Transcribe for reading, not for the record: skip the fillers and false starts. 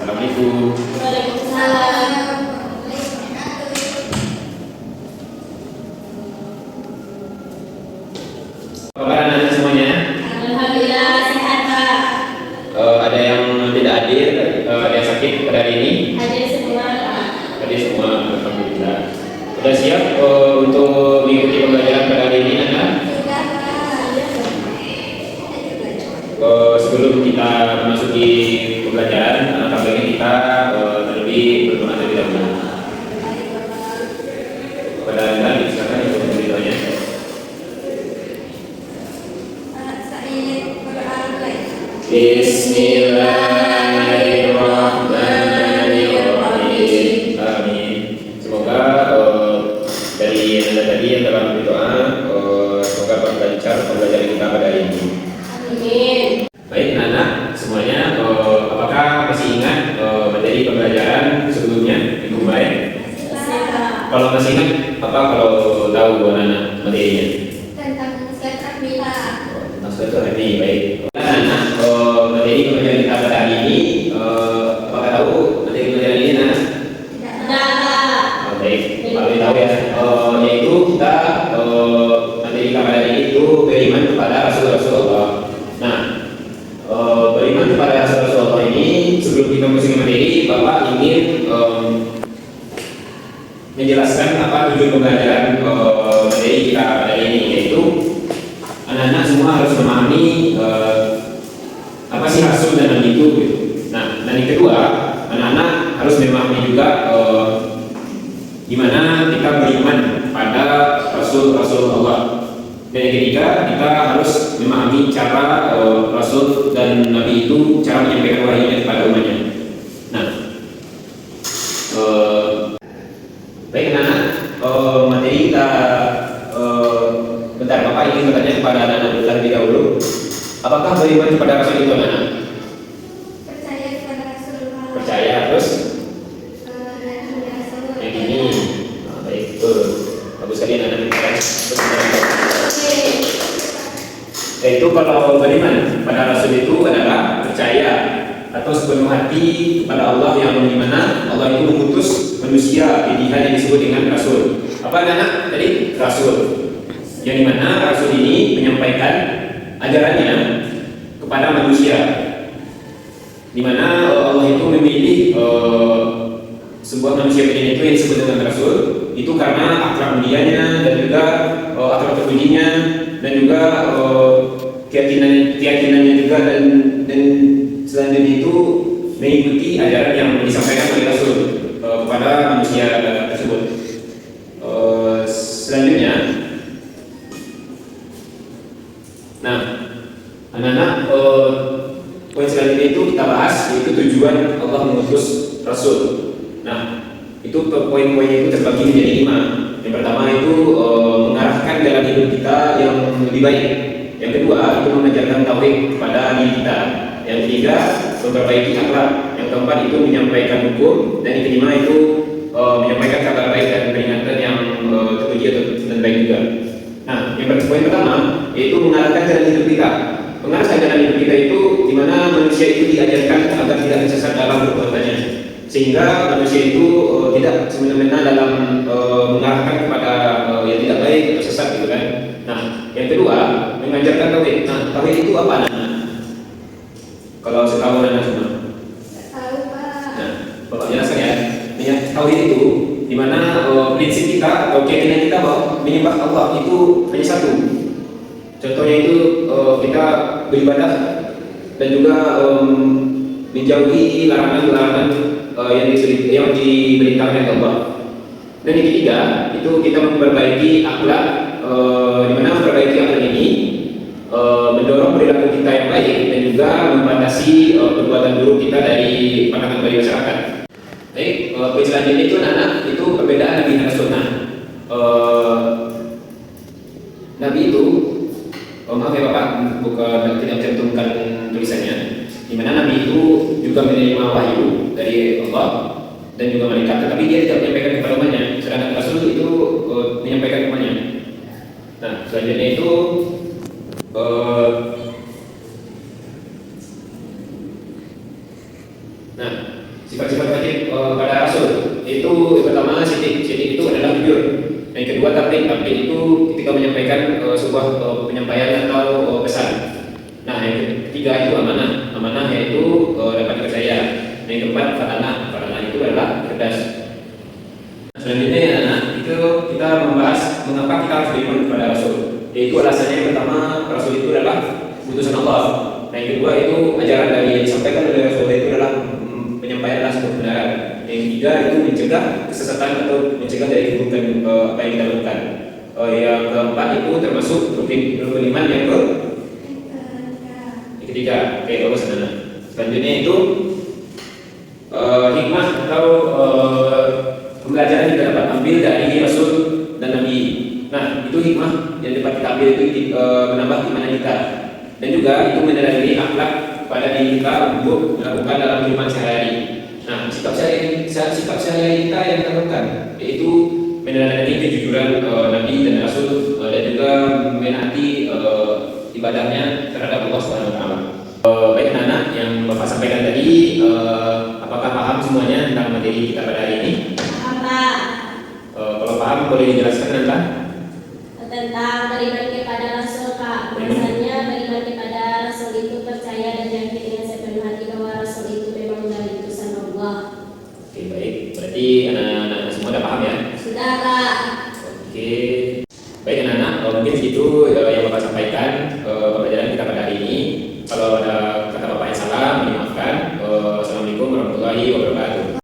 Assalamualaikum. Waalaikumsalam. Apa kabar anak-anak semuanya? Alhamdulillah sehat Pak. Ada yang tidak hadir, ada yang sakit pada hari ini? Hadir semua Pak. Hadir semua, alhamdulillah. Sudah siap untuk mengikuti pembelajaran pada hari ini, anak? Sudah Sebelum kita memasuki pembelajaran, tampaknya kita terlebih berdoa terlebih dahulu. Pada anda, silakan untuk memberitahunya. Bismillahirrahmanirrahim. Amin. Semoga dari anda tadi yang telah berdoa, semoga lancar pembelajaran kita pada hari ini. Amin. Baik, anak semuanya, apakah masih ingat materi pembelajaran sebelumnya minggu kemarin? Kalau masih ingat, apa kalau tahu anak materinya? Tentang silaturahmi Pak. Tentang silaturahmi, baik. Anak, materi pembelajaran kita pada hari ini, apakah tahu materi pembelajaran ini, anak? Tidak Pak. Baik, kalau tahu ya, yaitu kita materi kita pada hari ini itu beriman kepada Rasulullah. Nah, beriman kepada Rasulullah ini sebelum kita masuk ke materi, Bapak ingin menjelaskan apa tujuan pembelajaran materi kita pada hari ini, yaitu anak-anak semua harus memahami apa sih Rasul dan Nabi itu. Nah, dan yang kedua, anak-anak harus memahami juga gimana kita beriman pada Rasul Allah. Dan yang ketiga, kita harus memahami cara Rasul dan Nabi itu cara menyampaikan wahyunya kepada umatnya. Nah, baik anak-anak, materi kita bentar, Bapak ingin bertanya kepada anak-anak terlebih dahulu. Apakah beriman kepada Rasul itu anak-anak? Percaya kepada Rasulullah. Percaya, terus? Rasulullah. Yang ini, baik, bagus sekali anak-anak. Yaitu kalau beriman pada Rasul itu adalah percaya atau sepenuh hati kepada Allah yang dimana Allah itu mengutus manusia pilihan yang disebut dengan Rasul. Apa anak tadi? Rasul. Yang dimana Rasul ini menyampaikan ajarannya kepada manusia. Dimana Allah itu memilih sebuah manusia pilihan itu yang disebut dengan Rasul itu karena akhlak mulianya dan juga akhlak terpujinya dan juga keyakinannya juga dan selanjutnya itu mengikuti ajaran yang disampaikan oleh Rasul kepada manusia tersebut. Selanjutnya, nah anak-anak, poin selanjutnya itu kita bahas yaitu tujuan Allah mengutus Rasul. Nah, itu poin-poinnya itu terbagi menjadi 5. Yang pertama itu mengarahkan jalan hidup kita yang lebih baik. Yang kedua itu mengajarkan tauhid kepada diri kita. Yang ketiga memperbaiki akhlak. Yang keempat itu menyampaikan hukum. Dan yang kelima itu menyampaikan kabar baik dan peringatan yang terpuji dan baik juga. Nah, yang poin pertama yaitu mengarahkan jalan hidup kita. Mengarahkan jalan hidup kita itu di mana manusia itu diajarkan agar tidak tersesat dalam perbuatannya, sehingga manusia itu tidak semena-mena dalam mengarahkan kepada yang tidak baik atau sesat gitu kan. Nah, yang kedua mengajarkan tauhid. Nah, tauhid itu apa anak? Kalau setahu anak semua. Tahu Pak. Nah, Bapak jelaskan ya. Tauhid itu di mana prinsip kita atau keyakinan kita bahwa menyembah Allah itu hanya satu. Contohnya itu kita beribadah dan juga menjauhi larangan-larangan yang diberitakan oleh Allah. Dan yang ketiga itu kita memperbaiki akhlak, di mana memperbaiki akhlak ini mendorong perilaku kita yang baik dan juga membatasi perbuatan buruk kita dari pandangan bagi masyarakat. Baik, poin selanjutnya itu anak itu perbedaan Nabi dan Sunnah. Nabi itu, maaf ya Bapak, bukan tidak mencantumkan tulisannya. Di mana Nabi itu juga menerima wahyu dari Allah dan juga malaikat, tetapi dia tidak menyampaikan kepada umatnya. Sedangkan Rasul itu menyampaikan ke umatnya. Nah, selanjutnya itu Sifat-sifat wajib pada Rasul itu yang pertama sidik itu adalah jujur. Yang kedua tabligh itu ketika menyampaikan sebuah penyampaian atau pesan. Nah, yang ketiga itu amanah yaitu dapat dipercaya. Yang keempat fatanah itu adalah cerdas. Selanjutnya ya anak itu kita membahas mengapa kita harus beriman kepada Rasul. Yaitu alasannya yang pertama Rasul itu adalah utusan Allah. Nah, yang kedua itu ajaran dari yang disampaikan oleh Rasul itu adalah penyampaian adalah sebuah kebenaran. Yang ketiga itu mencegah kesesatan atau mencegah dari keburukan apa yang kita lakukan. Yang keempat itu termasuk rukun iman yang ketiga. Oke, bagus anak. Selanjutnya itu hikmah atau pembelajaran yang dapat ambil dari Rasul dan Nabi. Nah, itu hikmah yang dapat kita ambil itu menambah keimanan kita dan juga itu meneladani akhlak pada diri kita untuk melakukan dalam kehidupan sehari-hari. Nah, sikap sehari-hari kita yang kita lakukan yaitu meneladani kejujuran Nabi dan Rasul dan juga menaati ibadahnya terhadap Allah Subhanahu wa taala. Baik anak yang Bapak sampaikan tadi, apakah paham semuanya tentang materi kita pada hari ini? Kalau paham boleh dijelaskan tentang beriman kepada Rasul, Kak. Bahasanya beriman kepada Rasul itu percaya dan yakin dengan sepenuh hati bahwa Rasul itu memang dari utusan Allah. Oke, baik. Berarti anak-anak semua sudah paham ya? Sudah, Kak. Oke. Baik anak-anak, mungkin segitu